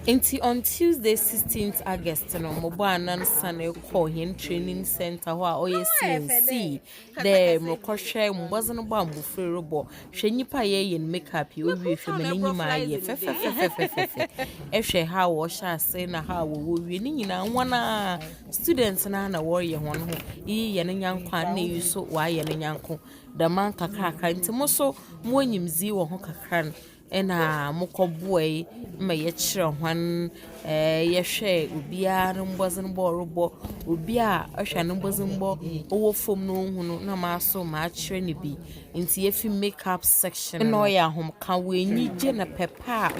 Inti on Tuesday 16th August no Mobanan Sane call him training center where CNC the Mokoshe wasn't bamboo free robot. Shenipa ye in makeup you will feminine my ye Eshe how washa say na how we winning in one students na warrior one who ye yan kwan ne so why yan yanko the man kakaka into moso moyim zi wo ho kakran ena mokobue ma ye kire hwan ye hwe obia no mbozin bo robo obia ohwa no mbozin bo owo fom no hunu na ma so ma kire ne bi nti ye fi makeup section no ya hom ka we nyije na pepa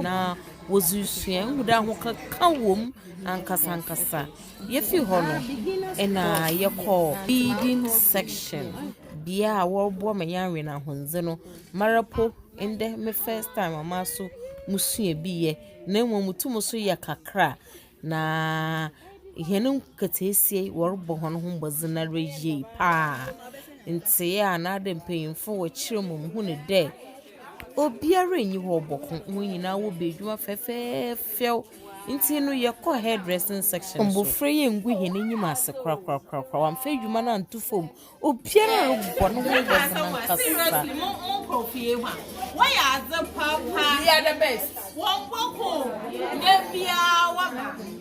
na wozusua nguda ho ka wom ankasa ye fi ho no ena ye call beading section bia wo bo ma yanwe na honze no marapo inde me first time ama so musua biye na mutum so ya kakra na henu katesie worbo hono ho mbozina regie pa nti ya na de mpanyimfo wo kire mum hu ne de obiara nyi ho boko ho nyina wo bedwuma fefefew nti no ye ko hairdressing section so mbofre ye ngu hene nyima ase kra wam fa dwuma na ntufom obiara ro bono ho mbozina kasa Profie wa. Why are the papa? They are the best. One boko. Nebia wa.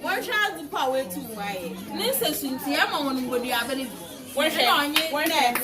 One chance the power to why. Nese sunti ama wonu ngodi abeli. One share. One net.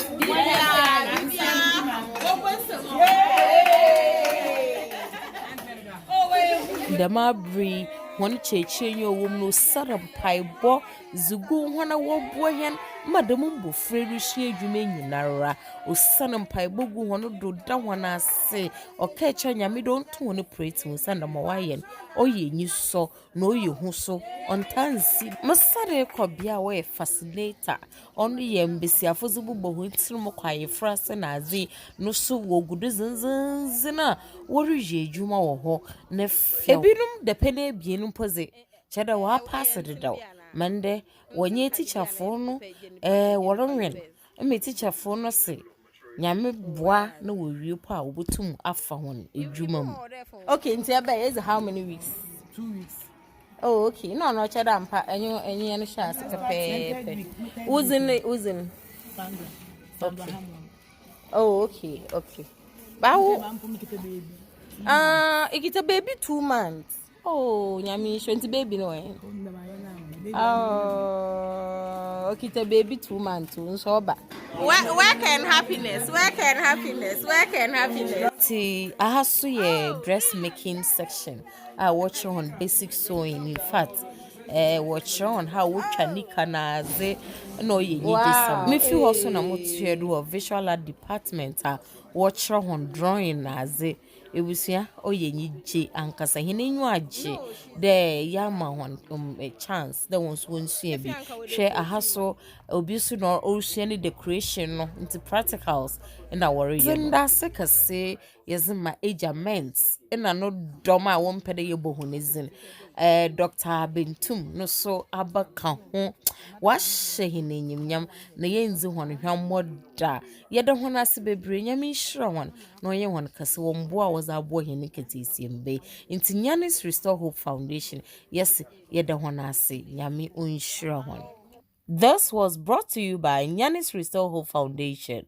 The mabri one cheche yo wom no saram paibo zugu hwana wo boyen madam mbo freru hye adwuma nyinara osanam paibo gu hono do da hwana ase okacha nyame don to ne prate mu sanda ma wayen oye nyiso na oye hu so ontansi masare kwabia we fascinator onu ye mbesiafo zububo hu ntirum kwaye frase na azi no so wo gudu zinzinzina woruje adwuma wo ho na ebinum de pene bienum poze cheda wa pass de daw mande wonye teacher fo no woronwen me teacher fo no se nyame boa na wo wie pa obotum afa hon adwuma mu. Okay, nti ebe is how many weeks? 2 weeks. Oh, okay. No cheda mpa enyo no sha se pepe uzin okay. Oh, okay. Bawo ikita baby 2 months. Oh, nyami 20 baby no eh. Oh, ikita baby 2 months so ba. Where can happiness? See, I have to ye dressmaking section. I watch on basic sewing. In fact, watch on how we can na ze no ye need this. Me feel also na mo to do a visual art department. Watch on drawing na ze. Ebusia oye nyije ankasa hene nyu age de yama hon a chance the ones won sua bi hwe ahaso obi su no osua ni decoration no into practicals na worry zinda sekase yezima agements na no doma won pede ye bohunezin Dr. Bentum no so abaka ho wa hye hene nyimnyam na yenzi hon hwamoda yede hon ase bebre nyam nhira hon no ye hon kase wo mboa wo za bo hene ketisiembe inti Nyanis Restore Hope Foundation yes yede hon ase nyame onhira hon. This was brought to you by Nyanis Restore Hope Foundation.